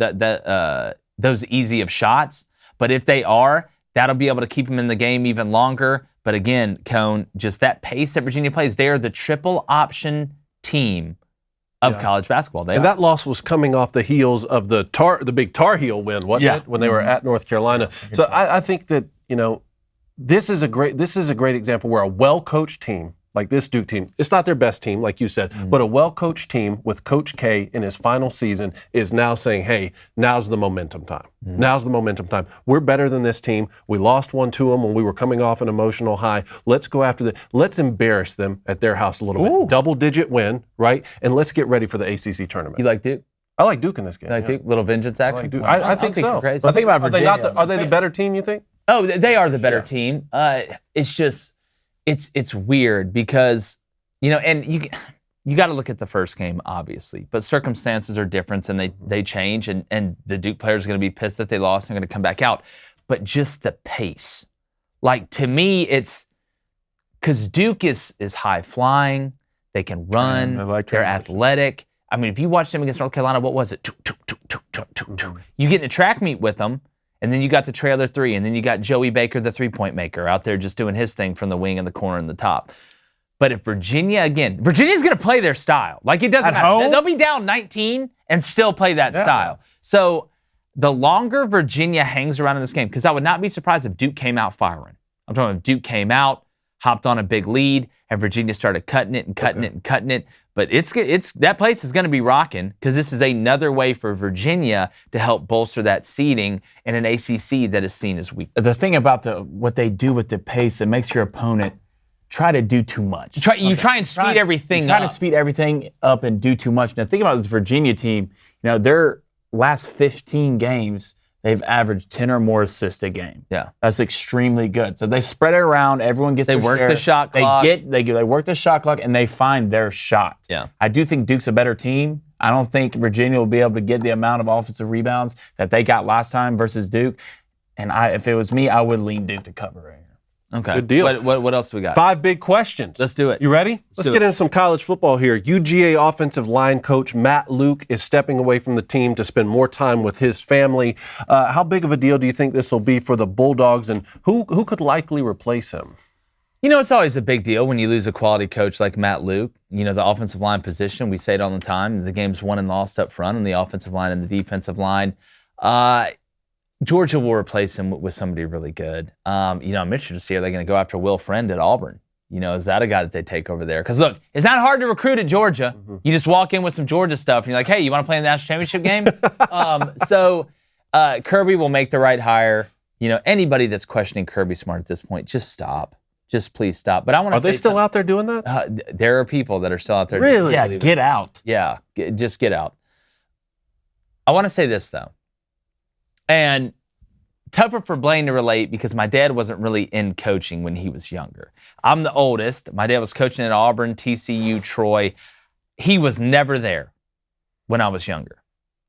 those easy of shots. But if they are, that'll be able to keep them in the game even longer. But again, Cone, just that pace that Virginia plays, they are the triple option team of college basketball. That loss was coming off the heels of the big Tar Heel win, wasn't it? When they were at North Carolina. So I think that this is a great example where a well-coached team like this Duke team, it's not their best team, like you said, but a well-coached team with Coach K in his final season is now saying, hey, now's the momentum time. Now's the momentum time. We're better than this team. We lost one to them when we were coming off an emotional high. Let's go after let's embarrass them at their house a little bit. Double-digit win, right? And let's get ready for the ACC tournament. You like Duke? I like Duke in this game. You like Duke? Little vengeance action? I like Duke. I think so. Crazy. I think about Virginia. Are they the better team, you think? Oh, they are the better team. It's just, it's weird because, and you got to look at the first game, obviously, but circumstances are different and they change, and the Duke players are going to be pissed that they lost and they're going to come back out. But just the pace. Like, to me, it's because Duke is high flying. They can run. They're athletic. I mean, if you watch them against North Carolina, what was it? You get in a track meet with them, and then you got the trailer three, and then you got Joey Baker, the three-point maker, out there just doing his thing from the wing and the corner and the top. But if Virginia's going to play their style. Like, it doesn't matter. Home? They'll be down 19 and still play that style. So the longer Virginia hangs around in this game, because I would not be surprised if Duke came out firing. I'm talking if Duke came out, hopped on a big lead, and Virginia started cutting it and cutting it and cutting it. But it's that place is going to be rocking, because this is another way for Virginia to help bolster that seeding in an ACC that is seen as weak. The thing about what they do with the pace, it makes your opponent try to do too much. You try and speed everything up. Try to speed everything up and do too much. Now, think about this Virginia team. Their last 15 games, they've averaged 10 or more assists a game. Yeah. That's extremely good. So they spread it around. Everyone gets their share. They work the shot clock. They work the shot clock, and they find their shot. Yeah. I do think Duke's a better team. I don't think Virginia will be able to get the amount of offensive rebounds that they got last time versus Duke. And if it was me, I would lean Duke to cover right here. Okay. Good deal. What else do we got? 5 big questions. Let's do it. You ready? Let's get into some college football here. UGA offensive line coach Matt Luke is stepping away from the team to spend more time with his family. How big of a deal do you think this will be for the Bulldogs, and who could likely replace him? It's always a big deal when you lose a quality coach like Matt Luke. The offensive line position, we say it all the time. The game's won and lost up front on the offensive line and the defensive line. Georgia will replace him with somebody really good. I'm interested to see, are they going to go after Will Friend at Auburn? Is that a guy that they take over there? Because, look, it's not hard to recruit at Georgia. Mm-hmm. You just walk in with some Georgia stuff, and you're like, hey, you want to play in the national championship game? So Kirby will make the right hire. Anybody that's questioning Kirby Smart at this point, just stop. Just please stop. But I want to Are they still out there doing that? There are people that are still out there. Really? Yeah, get out. Yeah, just get out. I want to say this, though. And tougher for Blaine to relate because my dad wasn't really in coaching when he was younger. I'm the oldest. My dad was coaching at Auburn, TCU, Troy. He was never there when I was younger.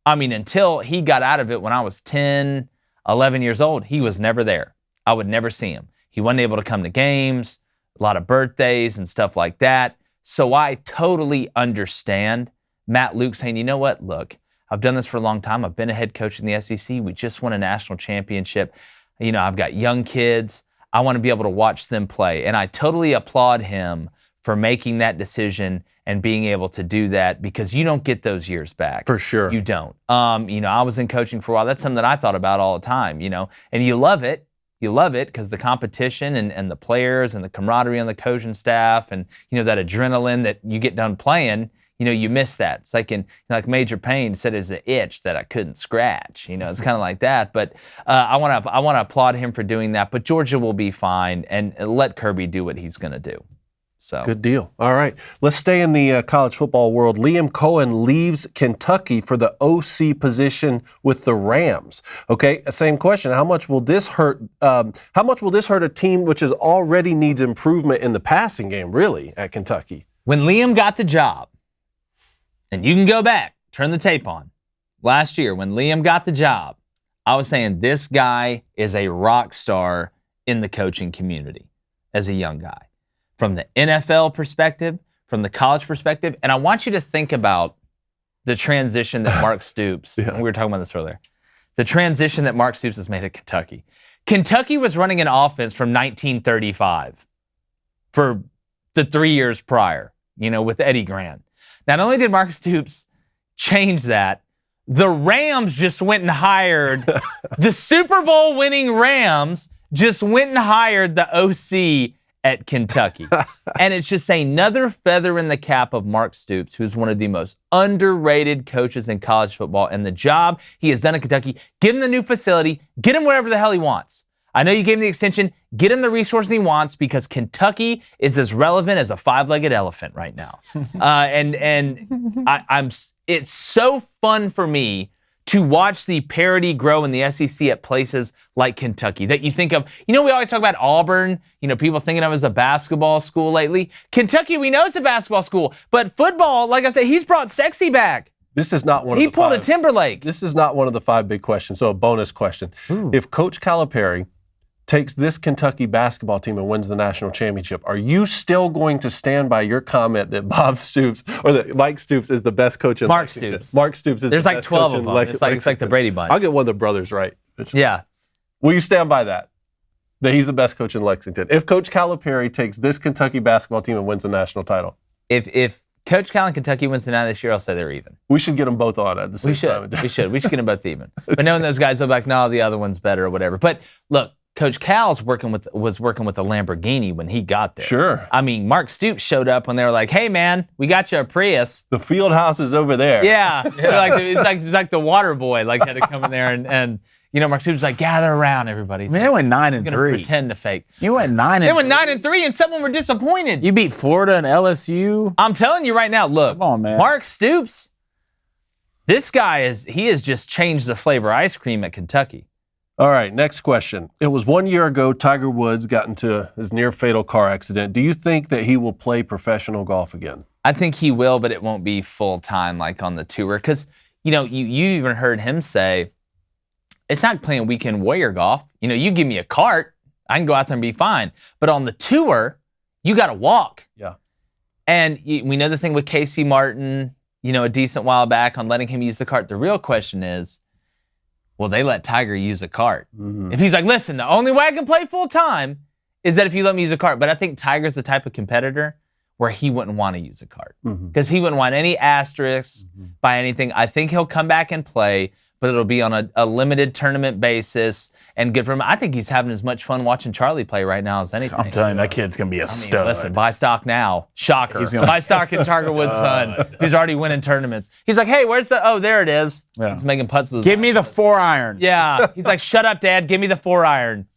I mean, until he got out of it when I was 10, 11 years old, he was never there. I would never see him. He wasn't able to come to games, a lot of birthdays and stuff like that. So I totally understand Matt Luke saying, you know what, look, I've done this for a long time. I've been a head coach in the SEC. We just won a national championship. I've got young kids. I want to be able to watch them play. And I totally applaud him for making that decision and being able to do that, because you don't get those years back. For sure. You don't. I was in coaching for a while. That's something that I thought about all the time, and you love it. You love it because the competition and the players and the camaraderie on the coaching staff and, that adrenaline that you get done playing, you miss that. It's like like Major Payne said, it's an itch that I couldn't scratch. It's kind of like that. But I want to applaud him for doing that. But Georgia will be fine, and let Kirby do what he's going to do. So good deal. All right, let's stay in the college football world. Liam Cohen leaves Kentucky for the OC position with the Rams. Okay, same question. How much will this hurt? How much will this hurt a team which already needs improvement in the passing game? Really, at Kentucky. When Liam got the job. And you can go back, turn the tape on. Last year, when Liam got the job, I was saying this guy is a rock star in the coaching community as a young guy. From the NFL perspective, from the college perspective, and I want you to think about the transition that Mark Stoops, and we were talking about this earlier, the transition that Mark Stoops has made at Kentucky. Kentucky was running an offense from 1935 for the 3 years prior, with Eddie Grant. Not only did Mark Stoops change that, the Rams just went and hired, the Super Bowl winning Rams just went and hired the OC at Kentucky. And it's just another feather in the cap of Mark Stoops, who's one of the most underrated coaches in college football, and the job he has done at Kentucky. Give him the new facility, get him whatever the hell he wants. I know you gave him the extension. Get him the resources he wants, because Kentucky is as relevant as a 5-legged elephant right now. It's so fun for me to watch the parity grow in the SEC at places like Kentucky that you think of. We always talk about Auburn, people thinking of as a basketball school lately. Kentucky, we know it's a basketball school, but football, like I said, he's brought sexy back. This is not one of the He pulled five. a Timberlake. This is not one of the 5 big questions, so a bonus question. If Coach Calipari takes this Kentucky basketball team and wins the national championship, are you still going to stand by your comment that Bob Stoops or that Mike Stoops is the best coach in Mark Lexington? Stoops. Mark Stoops is There's the like best 12 coach of in them. It's like the Lexington. Brady Bunch. I'll get one of the brothers right. Yeah. Will you stand by that? That he's the best coach in Lexington? If Coach Calipari takes this Kentucky basketball team and wins the national title? If Coach Cal in Kentucky wins the night this year, I'll say they're even. We should get them both on at the same time. We should get them both even. But knowing those guys, they'll be like, no, the other one's better or whatever. But look, Coach Cal's was working with a Lamborghini when he got there. Sure. I mean, Mark Stoops showed up when they were like, hey, man, we got you a Prius. The field house is over there. Yeah. It's like the water boy had to come in there and Mark Stoops was like, gather around, everybody. Man, they went 9-3. Gonna pretend to fake. You went 9-3. They went 9-3 and someone were disappointed. You beat Florida and LSU. I'm telling you right now, look, Come on, man. Mark Stoops, this guy has just changed the flavor of ice cream at Kentucky. All right, next question. It was 1 year ago Tiger Woods got into his near-fatal car accident. Do you think that he will play professional golf again? I think he will, but it won't be full-time like on the tour. Because, you even heard him say, it's not playing weekend warrior golf. You give me a cart, I can go out there and be fine. But on the tour, you got to walk. Yeah. And we know the thing with Casey Martin, a decent while back on letting him use the cart. The real question is, will they let Tiger use a cart? Mm-hmm. If he's like, listen, the only way I can play full-time is that if you let me use a cart. But I think Tiger's the type of competitor where he wouldn't want to use a cart because he wouldn't want any asterisks by anything. I think he'll come back and play, but it'll be on a limited tournament basis and good for him. I think he's having as much fun watching Charlie play right now as anything. I'm telling you, that kid's going to be a stud. Listen, buy stock now. Shocker. Buy stock in Tiger Woods' son, who's already winning tournaments. He's like, hey, where's the, oh, there it is. Yeah. He's making putts with his Give me the 4-iron. Yeah. He's like, shut up, Dad. Give me the 4-iron.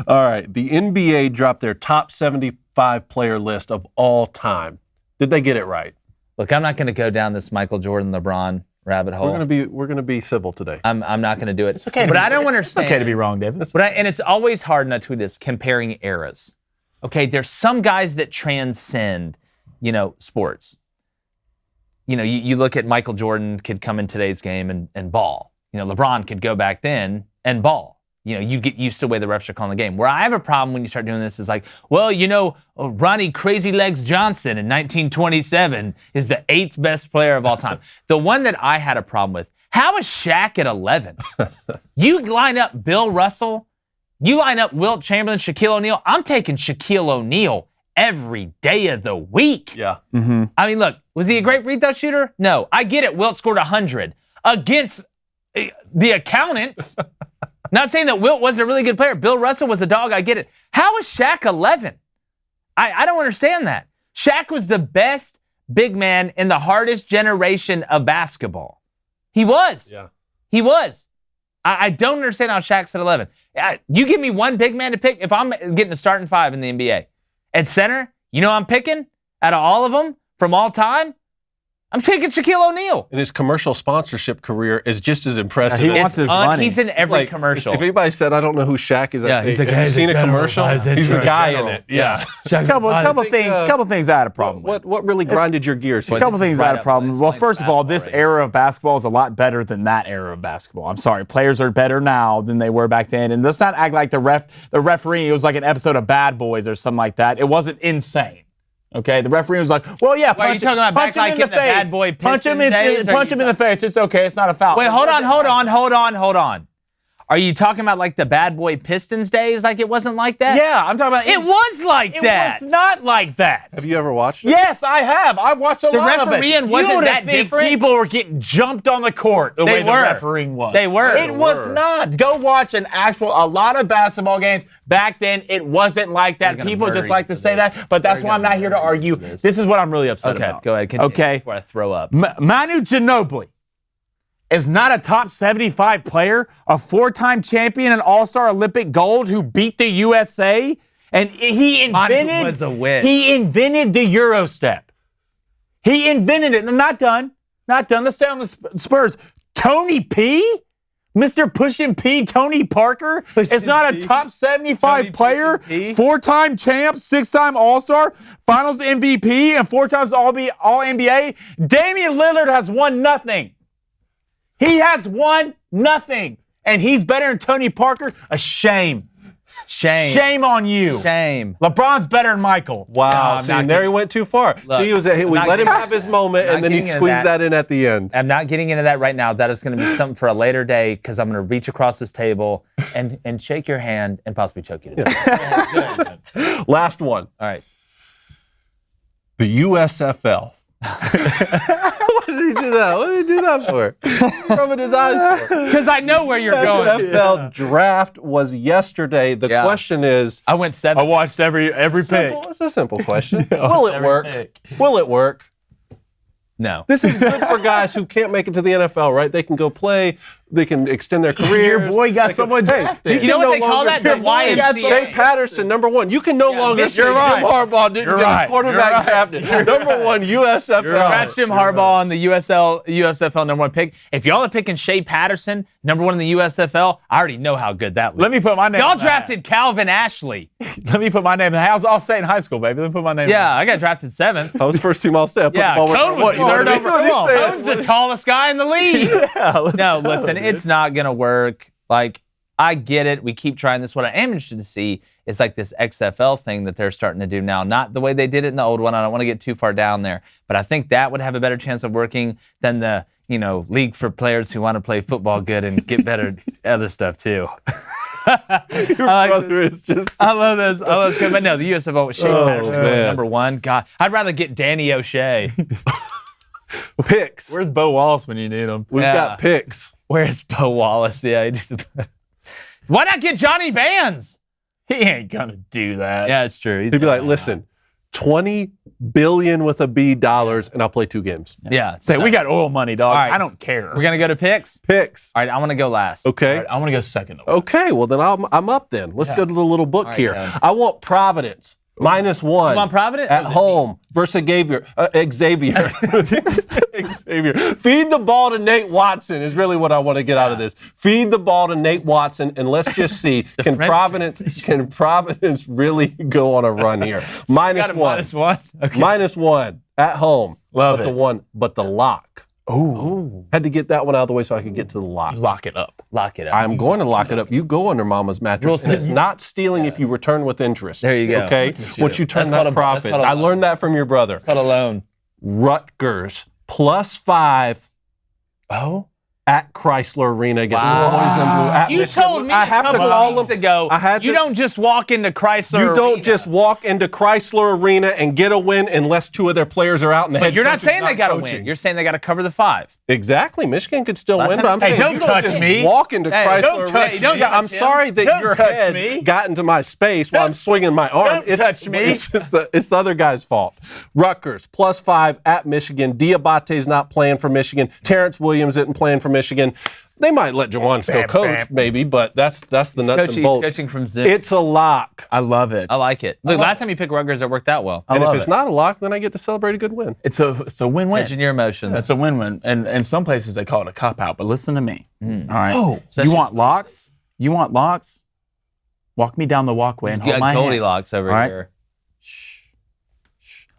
All right. The NBA dropped their top 75 player list of all time. Did they get it right? Look, I'm not going to go down this Michael Jordan, LeBron rabbit hole. We're gonna be civil today. I'm not going to do it. It's okay, but I don't understand. It's okay to be wrong, David. And it's always hard, and I tweet this, comparing eras. Okay, there's some guys that transcend, sports. You look at Michael Jordan could come in today's game and ball. LeBron could go back then and ball. You get used to the way the refs are calling the game. Where I have a problem when you start doing this is like, well, Ronnie Crazy Legs Johnson in 1927 is the 8th best player of all time. The one that I had a problem with, how is Shaq at 11? You line up Bill Russell, you line up Wilt Chamberlain, Shaquille O'Neal. I'm taking Shaquille O'Neal every day of the week. Yeah. Mm-hmm. I mean, look, was he a great free throw shooter? No. I get it. Wilt scored 100 against the accountants. Not saying that Wilt wasn't a really good player. Bill Russell was a dog. I get it. How is Shaq 11? I don't understand that. Shaq was the best big man in the hardest generation of basketball. He was. Yeah. He was. I don't understand how Shaq's at 11. You give me one big man to pick. If I'm getting a starting 5 in the NBA, at center, I'm picking out of all of them from all time? I'm taking Shaquille O'Neal. And his commercial sponsorship career is just as impressive. He wants his money. He's in every commercial. If anybody said, I don't know who Shaq is, Yeah, he's like, have you he's seen a a general, commercial? he's a He's the guy general. in it. Yeah. Couple things I had a problem with. What really grinded your gears? A couple things I had a problem with. Well, Explain first of all, this era of basketball is a lot better than that era of basketball. I'm sorry. Players are better now than they were back then. And let's not act like the referee, it was like an episode of Bad Boys or something like that. It wasn't insane. Okay, the referee was like, well, yeah, Why are you talking about back like in the Bad Boy punch him Piston days, or punch him in the face. It's okay. It's not a foul. Wait, hold on. Are you talking about like the Bad Boy Pistons days? Like it wasn't like that? Yeah, I'm talking about It was like that. It was not like that. Have you ever watched it? Yes, I have. I've watched a lot of it. refereeing wasn't You that don't think different? People were getting jumped on the court the way the refereeing was. They were. It was not. Go watch a lot of basketball games. Back then, it wasn't like that. People just like to say that, but that's why I'm not here to argue. This is what I'm really upset about. Okay, go ahead. Continue Okay. before I throw up. Manu Ginobili is not a top 75 player, a 4-time champion and all-star Olympic gold who beat the USA, and he was a win. He invented the Euro step. He invented it. Not done. Let's stay on the Spurs. Tony P? Mr. Pushin' P, Tony Parker, is not a top 75 Tony player, Pushin' P? 4-time champ, 6-time All-Star, Finals MVP, and 4 times All-NBA. Damian Lillard has won nothing. He has won nothing. And he's better than Tony Parker? A shame. Shame. Shame on you. Shame. LeBron's better than Michael. Wow. I'm See, not there he kidding. went too far. Look, we not let him getting- have his moment, not and then he getting into squeezed that. that in at the end. I'm not getting into that right now. That is going to be something for a later day because I'm going to reach across this table and shake your hand and possibly choke you to death. Last one. All right. The USFL. Why did he do that? What did he do that for? He's rubbing his eyes for. Because I know where you're going. USFL draft was yesterday. The Yeah. question is, I went 7. I watched every pick. simple. It's a simple question. Will it work? pick. Will it work? No. This is good for guys who can't make it to the NFL, right? They can go play. They can extend their careers. Your boy got They can- someone drafted. he You can know what no they call longer that? say- The YMCA. Shea Patterson, number one. You can no longer say you're right. Jim Harbaugh didn't You're get right. a quarterback You're right. drafted. Number one, USFL. Scratch Jim Harbaugh on the USFL number 1 pick. If y'all are picking Shea Patterson, number 1 in the USFL, I already know how good that looks. Let me put my name Y'all on that. drafted Calvin Ashley. Let me put my name in that. I'll say it in high school, baby. Let me put my name in Yeah, I got drafted 7th. I was first team all step. Yeah, Cone was third over. Cone's Cone's the tallest guy in the league. No, listen, it's not going to work. Like, I get it. We keep trying this. What I am interested to see is like this XFL thing that they're starting to do now. Not the way they did it in the old one. I don't want to get too far down there. But I think that would have a better chance of working than the, league for players who want to play football good and get better other stuff too. Your brother is just. I love this. But no, the USFL with Shea Patterson going man. number 1. God, I'd rather get Danny O'Shea. Picks. Where's Bo Wallace when you need him? We've Yeah. got picks. Where's Bo Wallace? Yeah, he did the. Why not get Johnny Vans? He ain't gonna do that. Yeah, it's true. He'd be like, listen, $20 billion with a B dollars, and I'll play 2 games. Yeah. Say, we got oil money, dog. All right. I don't care. We're gonna go to picks. Picks. All right, I want to go last. Okay. All right, I want to go second. Okay. Well, then I'm up then. Let's go to the little book right, here. go. I want Providence. -1. You want Providence? At home versus Xavier. Xavier. Feed the ball to Nate Watson is really what I want to get out of this. Feed the ball to Nate Watson, and let's just see, can Providence really go on a run here? Got -1. a -1. Okay. -1 at home. Love but it. The lock. Ooh. Had to get that one out of the way so I could get to the lock. Lock it up. Lock it up. I'm going to lock it up. You go under Mama's mattress. And it's not stealing if you return with interest. There you go. Okay? Once you turn That's called that a- profit. that's called a I loan. learned that from your brother. Cut alone. Rutgers +5 Oh? at Chrysler Arena against Wow. the Boys in Blue. At You Michigan. told me I a have to couple call of weeks them. ago. I had You to- don't just walk into Chrysler. You don't Arena. just walk into Chrysler Arena and get a win unless 2 of their players are out and the But head you're not coach is saying they got to coaching. win. You're saying they got to cover the 5. Exactly. Michigan could still Last win, time- but I'm Hey, saying don't you touch don't just me. walk into Hey, Chrysler don't touch Arena. me. Yeah, I'm Touch him. sorry that Don't your touch head me. got into my space while I'm swinging my arm. don't touch me. It's the other guy's fault. Rutgers +5 at Michigan. Diabate's not playing for Michigan. Terrence Williams isn't playing for Michigan. They might let Juwan still coach, maybe, but that's the nuts Coaching, and bolts. coaching from Zoom. It's a lock. I love it. I like it. Look, last time you picked Rutgers, it worked out well. And if love it's it. not a lock, then I get to celebrate a good win. It's a win-win. Mention your emotions. It's a win-win. And in some places they call it a cop-out, but listen to me. All right. Especially- You want locks? You want locks? Walk me down the walkway and You hold got my hand. Goldilocks over All right. here.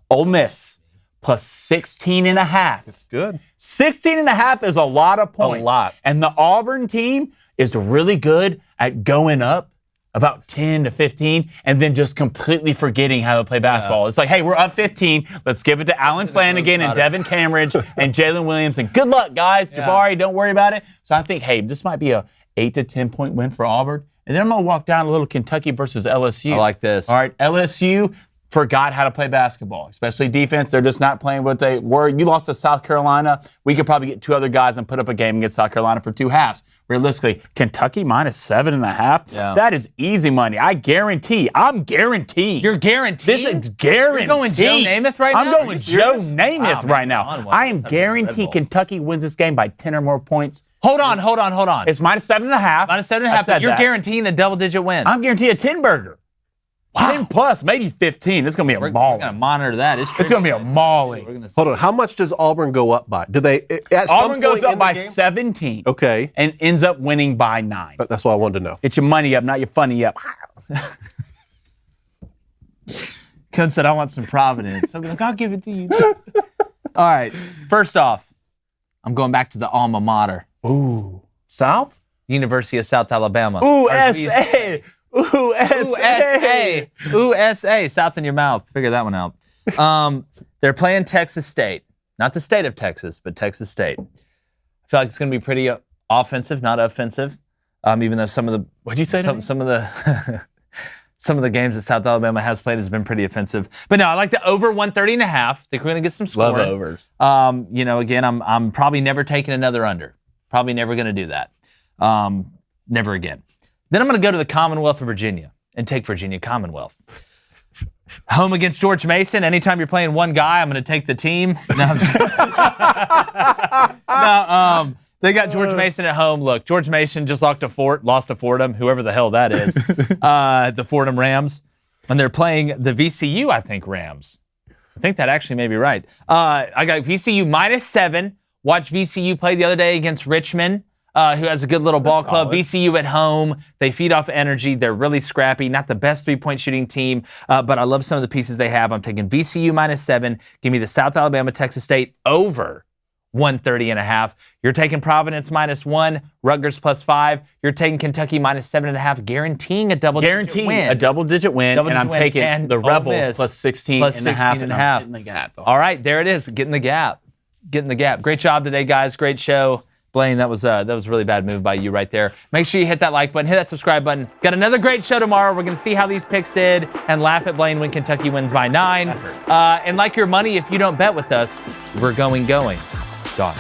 Ole Miss +16.5. It's good. 16.5 is a lot of points. A lot. And the Auburn team is really good at going up about 10 to 15 and then just completely forgetting how to play basketball. It's like, hey, we're up 15. Let's give it to Alan Flanagan and Devin Cambridge and Jalen Williams. And good luck, guys. Jabari, don't worry about it. So I think, hey, this might be a 8 to 10 point win for Auburn. And then I'm going to walk down a little Kentucky versus LSU. I like this. All right, LSU forgot how to play basketball, especially defense. They're just not playing what they were. You lost to South Carolina. We could probably get 2 other guys and put up a game against South Carolina for 2 halves. Realistically, Kentucky -7.5. Yeah. That is easy money. I'm guaranteed. You're guaranteed? This is guaranteed. You're going Joe Namath right I'm now? going Are you Joe serious? Namath Wow, right man, now. on one. I am Let's have some Red guaranteed Bulls. Kentucky wins this game by 10 or more points. Hold on. It's -7.5. -7.5, I but said you're that. guaranteeing a double-digit win. I'm guaranteed a 10 burger. 10 plus, maybe 15. It's going to be a We're mauling. going to monitor that. It's It's going to be a mauling. We're gonna see. Hold on. How much does Auburn go up by? Do they? At some Auburn goes point up in the by game? 17. Okay. And ends up winning by 9. That's what I wanted to know. Get your money up, not your funny up. Kun said, I want some Providence. I'm like, I'll give it to you. All right. First off, I'm going back to the alma mater. Ooh. South? University of South Alabama. USA. USA. USA. South in your mouth. Figure that one out. They're playing Texas State. Not the state of Texas, but Texas State. I feel like it's going to be pretty offensive, not offensive. Even though some of the What'd you say? some of the some of the games that South Alabama has played has been pretty offensive. But no, I like the over 130.5. I think we're going to get some scoring. Love overs. Again, I'm probably never taking another under. Probably never going to do that. Never again. Then I'm going to go to the Commonwealth of Virginia and take Virginia Commonwealth. Home against George Mason. Anytime you're playing one guy, I'm going to take the team. No, they got George Mason at home. Look, George Mason just lost to Fordham, whoever the hell that is, the Fordham Rams. And they're playing the VCU, I think, Rams. I think that actually may be right. I got VCU -7. Watched VCU play the other day against Richmond. Who has a good little ball club. solid. VCU at home. They feed off energy. They're really scrappy. Not the best three-point shooting team, but I love some of the pieces they have. I'm taking VCU -7. Give me the South Alabama, Texas State over 130.5. You're taking Providence -1. Rutgers +5. You're taking Kentucky -7.5, guaranteeing a double-digit win. a double-digit win, and I'm taking and the Ole Rebels Miss plus 16 plus and a half. 16 and a half. And I'm hitting the gap. All right, there it is. Getting the gap. Getting the gap. Great job today, guys. Great show. Blaine, that was a really bad move by you right there. Make sure you hit that like button, hit that subscribe button. Got another great show tomorrow. We're going to see how these picks did and laugh at Blaine when Kentucky wins by 9. And like your money, if you don't bet with us, we're going. Gone.